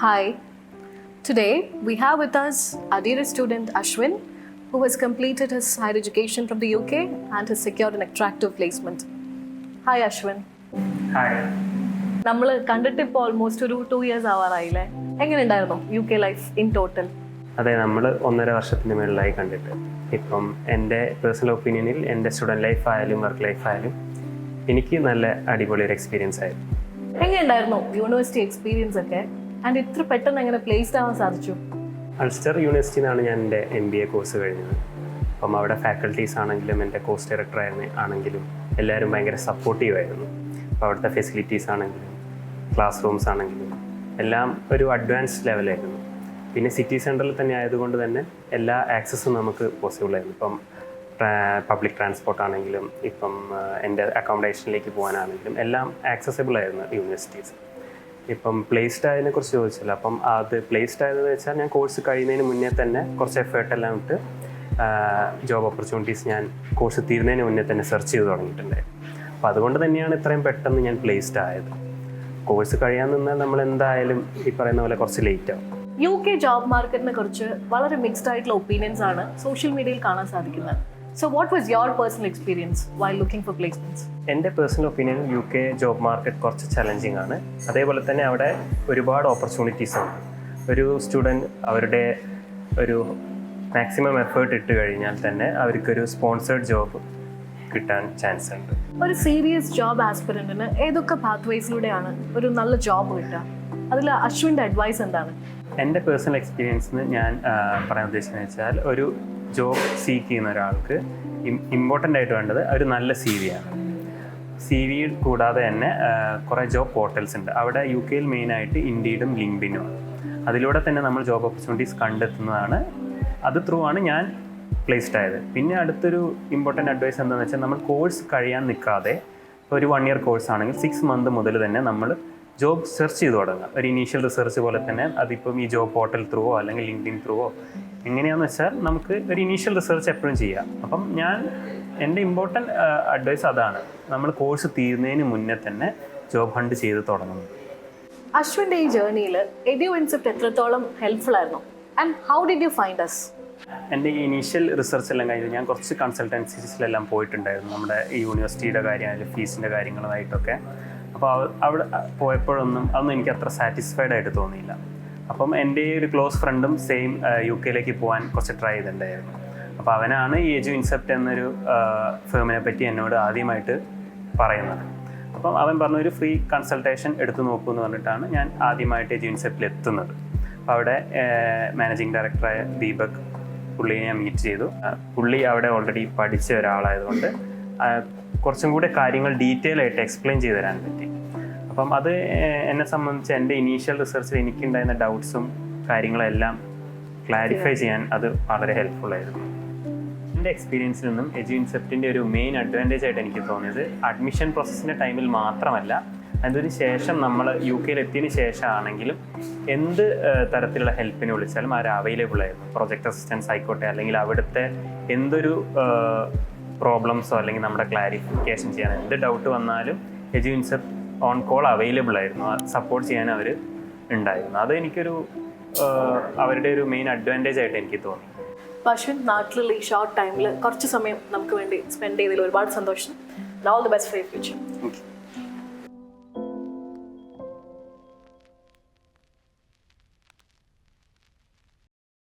Hi. Today we have with us our dear student Ashwin, who has completed his higher education from the UK and has secured an attractive placement. Hi Ashwin. Hi. നമ്മൾ കണ്ടിട്ട് ഇപ്പോൾ almost ഒരു 2 years ആവാറായില്ലേ? എങ്ങനെയുണ്ടായിരുന്നു UK life in total? അതെ, നമ്മൾ 1.5 വർഷത്തിന് മുകളിലായി കണ്ടിട്ട്. ഇപ്പം എൻ്റെ പേഴ്സണൽ ഒപ്പീനിയനിൽ എൻ്റെ സ്റ്റുഡൻറ്റ് ലൈഫ് ആയാലും വർക്ക് ലൈഫ് ആയാലും എനിക്ക് നല്ല അടിപൊളി ഒരു എക്സ്പീരിയൻസ് ആയിരുന്നു. എങ്ങനെയുണ്ടായിരുന്നു യൂണിവേഴ്സിറ്റി എക്സ്പീരിയൻസ് ഒക്കെ? ആൻഡ് ഇത്ര പെട്ടെന്ന് എങ്ങനെ പ്ലേസ്ഡ് ആവാൻ സാധിച്ചു? അൾസ്റ്റർ യൂണിവേഴ്സിറ്റിയിൽ നിന്നാണ് ഞാൻ എൻ്റെ MBA കോഴ്സ് കഴിഞ്ഞത്. അപ്പം അവിടെ ഫാക്കൽറ്റീസ് ആണെങ്കിലും എൻ്റെ കോഴ്സ് ഡയറക്ടർ ആണെങ്കിലും എല്ലാവരും ഭയങ്കര സപ്പോർട്ടീവ് ആയിരുന്നു. അപ്പോൾ അവിടുത്തെ ഫെസിലിറ്റീസ് ആണെങ്കിലും ക്ലാസ് റൂംസ് ആണെങ്കിലും എല്ലാം ഒരു അഡ്വാൻസ്ഡ് ലെവലായിരുന്നു. പിന്നെ സിറ്റി സെൻറ്ററിൽ തന്നെ ആയതുകൊണ്ട് തന്നെ എല്ലാ ആക്സസും നമുക്ക് പോസിബിൾ ആയിരുന്നു. ഇപ്പം പബ്ലിക് ട്രാൻസ്പോർട്ട് ആണെങ്കിലും ഇപ്പം എൻ്റെ അക്കോമഡേഷനിലേക്ക് പോകാനാണെങ്കിലും എല്ലാം ആക്സസിബിൾ ആയിരുന്നു യൂണിവേഴ്സിറ്റീസ്. ഇപ്പം പ്ലേസ്ഡ് ആയതിനെ കുറിച്ച് ചോദിച്ചില്ല. അപ്പം അത് പ്ലേസ്ഡ് ആയതെന്ന് വെച്ചാൽ ഞാൻ കോഴ്സ് കഴിയുന്നതിന് മുന്നേ തന്നെ കുറച്ച് എഫേർട്ടെല്ലാം ഇട്ട് ജോബ് ഓപ്പർച്യൂണിറ്റീസ് ഞാൻ കോഴ്സ് തീരുന്നതിന് മുന്നേ തന്നെ സെർച്ച് ചെയ്ത് തുടങ്ങിയിട്ടുണ്ടായിരുന്നു. അപ്പോൾ അതുകൊണ്ട് തന്നെയാണ് ഇത്രയും പെട്ടെന്ന് ഞാൻ പ്ലേസ്ഡ് ആയത്. കോഴ്സ് കഴിയാൻ നിന്നാൽ നമ്മൾ എന്തായാലും ഈ പറയുന്ന പോലെ കുറച്ച് ലേറ്റ് ആവും. UK ജോബ് മാർക്കറ്റിനെ കുറിച്ച് വളരെ മിക്സ്ഡ് ആയിട്ടുള്ള ഒപ്പീനിയൻസ് ആണ് സോഷ്യൽ മീഡിയയിൽ കാണാൻ സാധിക്കുന്നത്. So what was your personal experience while looking for placements? എൻ്റെ personal opinion UK job market കുറച്ച് ചലഞ്ചിങ് ആണ്. അതേപോലെ തന്നെ അവിടെ ഒരുപാട് ഓപ്പർച്യൂണിറ്റീസ് ഉണ്ട്. ഒരു സ്റ്റുഡൻറ്റ് അവരുടെ ഒരു മാക്സിമം എഫേർട്ട് ഇട്ട് കഴിഞ്ഞാൽ തന്നെ അവർക്കൊരു സ്പോൺസേർഡ് ജോബ് കിട്ടാൻ ചാൻസ് ഉണ്ട്. ഒരു സീരിയസ് ജോബ് ആസ്പിറന്റിന് ഏതൊക്കെ പാത്വേസിലൂടെയാണ് ഒരു നല്ല ജോബ് കിട്ടുക? അതിൽ അശ്വിൻ്റെ അഡ്വൈസ് എന്താണ്? എൻ്റെ പേഴ്സണൽ എക്സ്പീരിയൻസിന് ഞാൻ പറയാൻ ഉദ്ദേശിക്കുന്നത് വെച്ചാൽ ഒരു ജോബ് സീക്ക് ചെയ്യുന്ന ഒരാൾക്ക് ഇമ്പോർട്ടൻ്റ് ആയിട്ട് വേണ്ടത് ഒരു നല്ല CV ആണ്. CV കൂടാതെ തന്നെ കുറേ ജോബ് പോർട്ടൽസ് ഉണ്ട്. അവിടെ UK മെയിനായിട്ട് ഇൻഡീഡും ലിങ്ക്ഡിനും ആണ്. അതിലൂടെ തന്നെ നമ്മൾ ജോബ് ഓപ്പർച്യൂണിറ്റീസ് കണ്ടെത്തുന്നതാണ്. അത് ത്രൂ ആണ് ഞാൻ പ്ലേസ്ഡ് ആയത്. പിന്നെ അടുത്തൊരു ഇമ്പോർട്ടൻ്റ് അഡ്വൈസ് എന്താണെന്ന് വെച്ചാൽ നമ്മൾ കോഴ്സ് കഴിയാൻ നിൽക്കാതെ ഒരു 1 year കോഴ്സ് ആണെങ്കിൽ 6 months മുതൽ തന്നെ നമ്മൾ ജോബ് സെർച്ച് ചെയ്ത് തുടങ്ങുക. ഒരു ഇനീഷ്യൽ റിസർച്ച് പോലെ തന്നെ അതിപ്പം ഈ ജോബ് പോർട്ടൽ ത്രൂവോ അല്ലെങ്കിൽ ലിങ്ക്ഡിൻ ത്രൂവോ എങ്ങനെയാണെന്ന് വെച്ചാൽ നമുക്ക് ഒരു ഇനീഷ്യൽ റിസർച്ച് എപ്പോഴും ചെയ്യാം. അപ്പം എൻ്റെ ഇമ്പോർട്ടൻ്റ് അഡ്വൈസ് അതാണ്, നമ്മൾ കോഴ്സ് തീരുന്നതിന് മുന്നേ തന്നെ ജോബ് ഹണ്ട് ചെയ്ത് തുടങ്ങുന്നത്. അശ്വിൻ്റെ ഈ ജേർണിയിൽ എഡ്യൂഇൻസെപ്റ്റ് എത്രത്തോളം ഹെൽപ്ഫുൾ ആയിരുന്നു? And how did you find us? എൻ്റെ ഈ ഇനീഷ്യൽ റിസർച്ച് എല്ലാം കഴിഞ്ഞ് ഞാൻ കുറച്ച് കൺസൾട്ടൻസീസിലെല്ലാം പോയിട്ടുണ്ടായിരുന്നു, നമ്മുടെ ഈ യൂണിവേഴ്സിറ്റിയുടെ കാര്യമായാലും ഫീസിൻ്റെ കാര്യങ്ങളുമായിട്ടൊക്കെ. അപ്പോൾ അവിടെ പോയപ്പോഴൊന്നും അതൊന്നും എനിക്ക് അത്ര സാറ്റിസ്ഫൈഡ് ആയിട്ട് തോന്നിയില്ല. അപ്പം എൻ്റെ ഒരു ക്ലോസ് ഫ്രണ്ടും സെയിം UK പോകാൻ കുറച്ച് ട്രൈ ചെയ്തിട്ടുണ്ടായിരുന്നു. അപ്പോൾ അവനാണ് ഈ എഡ്യൂഇൻസെപ്റ്റ് എന്നൊരു ഫേമിനെ പറ്റി എന്നോട് ആദ്യമായിട്ട് പറയുന്നത്. അപ്പം അവൻ പറഞ്ഞ ഒരു ഫ്രീ കൺസൾട്ടേഷൻ എടുത്തു നോക്കൂ എന്ന് പറഞ്ഞിട്ടാണ് ഞാൻ ആദ്യമായിട്ട് എഡ്യൂഇൻസെപ്റ്റിൽ എത്തുന്നത്. അപ്പോൾ അവിടെ മാനേജിങ് ഡയറക്ടറായ ദീപക്, പുള്ളിയെ ഞാൻ മീറ്റ് ചെയ്തു. പുള്ളി അവിടെ ഓൾറെഡി പഠിച്ച ഒരാളായതുകൊണ്ട് കുറച്ചും കൂടെ കാര്യങ്ങൾ ഡീറ്റെയിൽ ആയിട്ട് എക്സ്പ്ലെയിൻ ചെയ്ത് തരാൻ പറ്റി. അപ്പം അത് എന്നെ സംബന്ധിച്ച് എൻ്റെ ഇനീഷ്യൽ റിസർച്ചിൽ എനിക്കുണ്ടായിരുന്ന ഡൗട്ട്സും കാര്യങ്ങളെല്ലാം ക്ലാരിഫൈ ചെയ്യാൻ അത് വളരെ ഹെൽപ്ഫുൾ ആയിരുന്നു. എൻ്റെ എക്സ്പീരിയൻസിൽ നിന്നും എഡ്യൂഇൻസെപ്റ്റിൻ്റെ ഒരു മെയിൻ അഡ്വാൻറ്റേജ് ആയിട്ട് എനിക്ക് തോന്നിയത് അഡ്മിഷൻ പ്രോസസ്സിൻ്റെ ടൈമിൽ മാത്രമല്ല, അതിന് ശേഷം നമ്മൾ UK എത്തിയതിന് ശേഷമാണെങ്കിലും എന്ത് തരത്തിലുള്ള ഹെൽപ്പിന് വിളിച്ചാലും അവർ അവൈലബിൾ ആയിരുന്നു. പ്രൊജക്ട് അസിസ്റ്റൻസ് ആയിക്കോട്ടെ, അല്ലെങ്കിൽ അവിടുത്തെ എന്തൊരു പ്രോബ്ലംസോ അല്ലെങ്കിൽ നമ്മുടെ ക്ലാരിഫിക്കേഷൻ ചെയ്യാൻ എന്ത് ഡൗട്ട് വന്നാലും എഡ്യൂഇൻസെപ്റ്റ് ഓൺ കോൾ അവൈലബിൾ ആയിരുന്നു. സപ്പോർട്ട് ചെയ്യാൻ അവർ ഉണ്ടായിരുന്നു. അത് എനിക്കൊരു അവരുടെ ഒരു മെയിൻ അഡ്വാൻറ്റേജ് ആയിട്ട് എനിക്ക് തോന്നി. അശ്വിൻ, നാട്ടിലുള്ള ഈ ഷോർട്ട് ടൈമിൽ കുറച്ച് സമയം നമുക്ക് വേണ്ടി സ്പെൻഡ് ചെയ്തതിൽ ഒരുപാട് സന്തോഷം. All the best for your future.